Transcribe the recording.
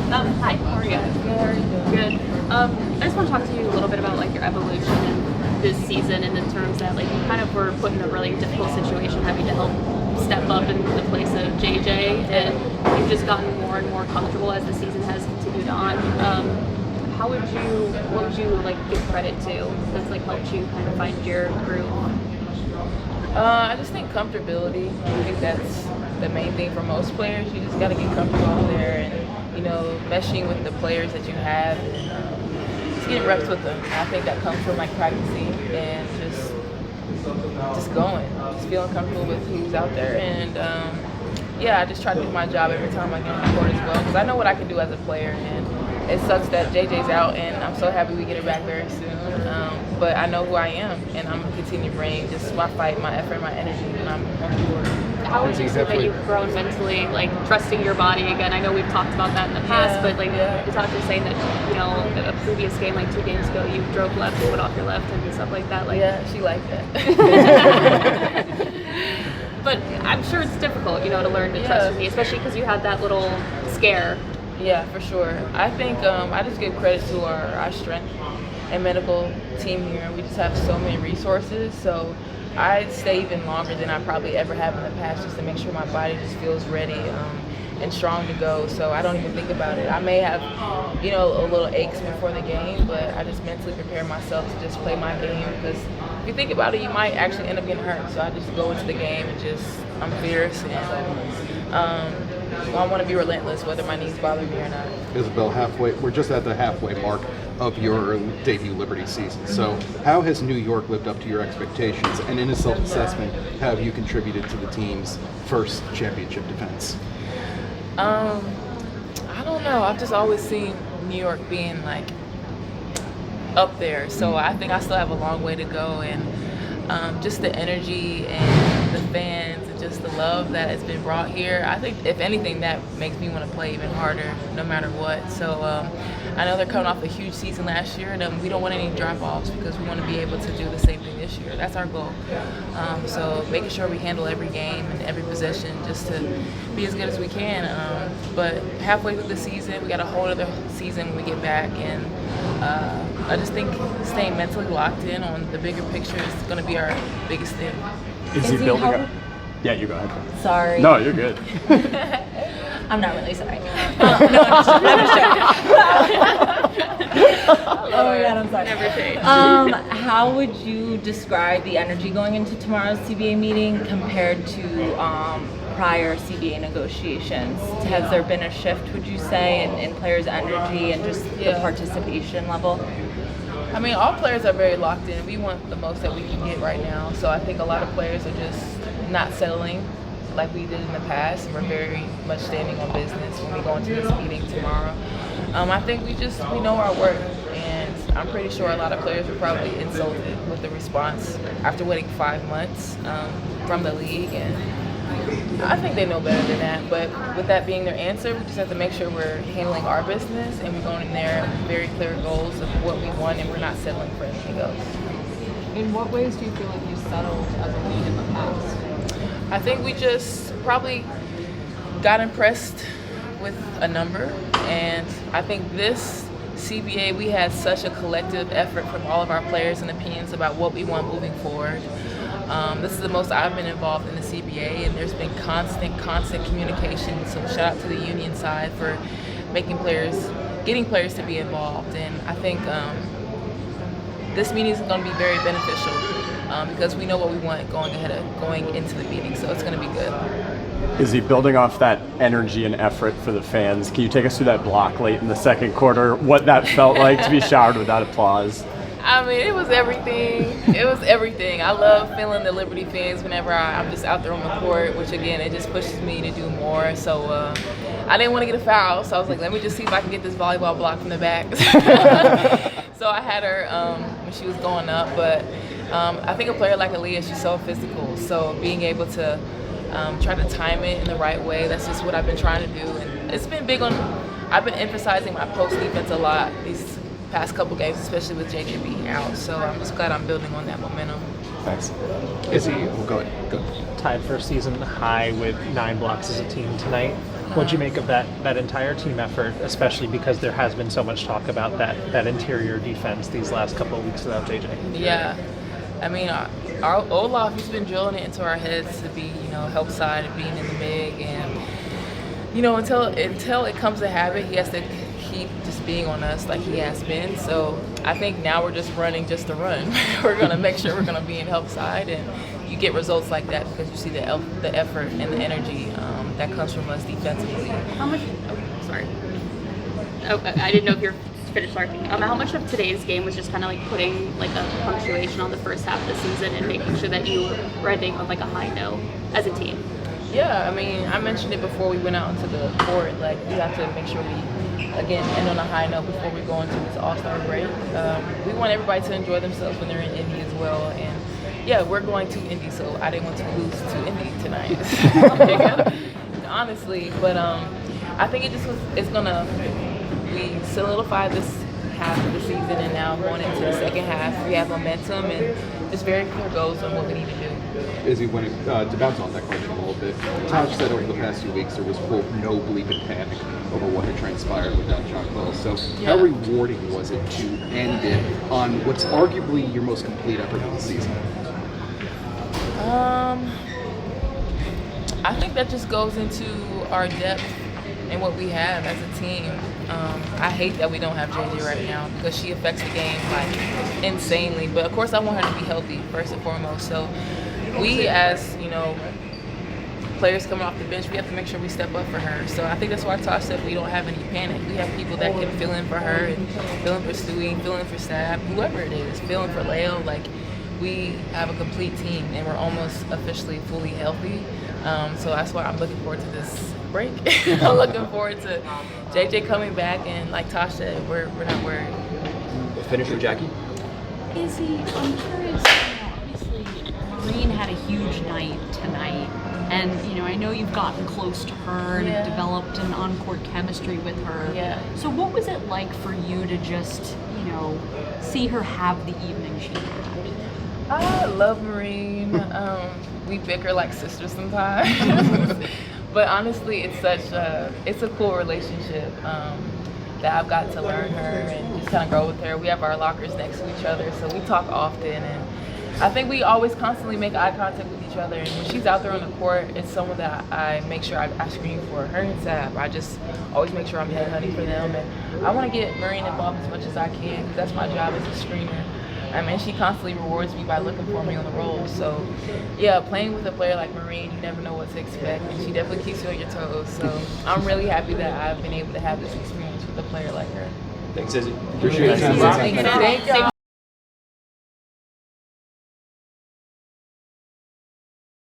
Hi, how are you? Good. I just want to talk to you a little bit about like your evolution in this season, and in terms that like you kind of were put in a really difficult situation, having to help step up in the place of JJ, and you've just gotten more and more comfortable as the season has continued on. What would you like give credit to that's like helped you kind of find your groove? I just think comfortability. I think that's the main thing for most players. You just got to get comfortable there, and meshing with the players that you have, and just getting reps with them. I think that comes from like practicing and just going, just feeling comfortable with who's out there, and I just try to do my job every time I get on the court as well, because I know what I can do as a player, and it sucks that JJ's out, and I'm so happy we get her back very soon. But I know who I am, and I'm gonna continue to bring just my fight, my effort, my energy when I'm on the court. How would you say that you've grown mentally, like trusting your body again? I know we've talked about that in the past, but like you talked to saying that a previous game, like 2 games ago, you drove left and went off your left and stuff like that. Like she liked that. But I'm sure it's difficult, to learn to trust me, especially because you had that little scare. Yeah, for sure. I think I just give credit to our strength and medical team here. We just have so many resources, so I stay even longer than I probably ever have in the past, just to make sure my body just feels ready and strong to go. So I don't even think about it. I may have, a little aches before the game, but I just mentally prepare myself to just play my game, because if you think about it, you might actually end up getting hurt. So I just go into the game and I'm fierce, and I want to be relentless, whether my knees bother me or not. Isabelle, we're just at the halfway mark of your debut Liberty season. So how has New York lived up to your expectations? And in a self-assessment, how have you contributed to the team's first championship defense? I don't know. I've just always seen New York being like up there. So I think I still have a long way to go, and just the energy and the fans and just the love that has been brought here, I think if anything that makes me want to play even harder no matter what. So I know they're coming off a huge season last year, and we don't want any drop-offs, because we want to be able to do the same thing this year. That's our goal. So making sure we handle every game and every possession just to be as good as we can. But halfway through the season, we got a whole other season when we get back, and I just think staying mentally locked in on the bigger picture is going to be our biggest thing. Is he building up? Yeah, you go ahead. Sorry. No, you're good. I'm not really sorry. No, I'm just oh my God, I'm sorry. Never change. How would you describe the energy going into tomorrow's CBA meeting compared to prior CBA negotiations? Has there been a shift, would you say, in players' energy and just the participation level? I mean, all players are very locked in. We want the most that we can get right now. So I think a lot of players are just not settling like we did in the past, and we're very much standing on business when we go into this meeting tomorrow. I think we know our worth, and I'm pretty sure a lot of players were probably insulted with the response after waiting 5 months from the league, and I think they know better than that. But with that being their answer, we just have to make sure we're handling our business, and we're going in there with very clear goals of what we want, and we're not settling for anything else. In what ways do you feel like you settled as a league in the past? I think we just probably got impressed with a number, and I think this CBA, we had such a collective effort from all of our players and opinions about what we want moving forward. This is the most I've been involved in the CBA, and there's been constant communication. So shout out to the union side for getting players to be involved. And I think this meeting is going to be very beneficial because we know what we want going into the meeting. So it's going to be good. Is he building off that energy and effort for the fans? Can you take us through that block late in the second quarter, what that felt like to be showered with that applause? I mean, it was everything. It was everything. I love feeling the Liberty fans whenever I'm just out there on the court, which again, it just pushes me to do more. So I didn't want to get a foul, so I was like, let me just see if I can get this volleyball block from the back. So I had her when she was going up, but I think a player like Aaliyah, she's so physical. So being able to try to time it in the right way, that's just what I've been trying to do. And it's been big I've been emphasizing my post defense a lot these past couple games, especially with JJ being out. So I'm just glad I'm building on that momentum. Thanks. Is he? Go ahead. Tied for season high with 9 blocks as a team tonight. What'd you make of that entire team effort, especially because there has been so much talk about that interior defense these last couple of weeks without JJ? Yeah, I mean, our Olaf, he's been drilling it into our heads to be, help side and being in the MIG, and until it comes to habit, he has to keep just being on us like he has been. So I think now we're just running just to run. We're gonna make sure we're gonna be in help side, and you get results like that because you see the effort and the energy that comes from us defensively. How much? Oh, sorry. Oh, I didn't know if you're finished talking. How much of today's game was just kind of like putting like a punctuation on the first half of the season and making sure that you were ending on like a high note as a team? Yeah, I mean, I mentioned it before we went out into the court. Like, we have to make sure we, again, end on a high note before we go into this All-Star break. We want everybody to enjoy themselves when they're in Indy as well. And yeah, we're going to Indy, so I didn't want to lose to Indy tonight. Honestly, but I think we solidified this half of the season, and now going into the second half, we have momentum and just very clear goals on what we need to do. Izzy, when to bounce off that question a little bit, Taj said over the past few weeks there was, quote, no bleeping panic over what had transpired with that shot call. So how rewarding was it to end it on what's arguably your most complete effort of the season? I think that just goes into our depth and what we have as a team. I hate that we don't have JJ right now because she affects the game like insanely. But of course, I want her to be healthy first and foremost. So we, as players coming off the bench, we have to make sure we step up for her. So I think that's why Tosh said we don't have any panic. We have people that can fill in for her, and fill in for Stewie, fill in for Stab, whoever it is, fill in for Leo. Like, we have a complete team, and we're almost officially fully healthy. So that's why I'm looking forward to this break. I'm looking forward to JJ coming back, and like Tosh said, we're not worried. Finish with Jackie. Izzy, I'm curious, obviously Marine had a huge night tonight, and I know you've gotten close to her and developed an on-court chemistry with her. Yeah. So what was it like for you to just, see her have the evening she had? I love Marine. We bicker like sisters sometimes. But honestly, it's a cool relationship that I've got to learn her and just kind of grow with her. We have our lockers next to each other, so we talk often, and I think we always constantly make eye contact with each other. And when she's out there on the court, it's someone that I make sure I screen for. Her and Sab, I just always make sure I'm headhunting for them, and I want to get Marine involved as much as I can because that's my job as a screener. I mean, she constantly rewards me by looking for me on the roll. So, yeah, playing with a player like Marine, you never know what to expect, and she definitely keeps you on your toes. So, I'm really happy that I've been able to have this experience with a player like her. Thanks, Izzy. Appreciate it. Thank you.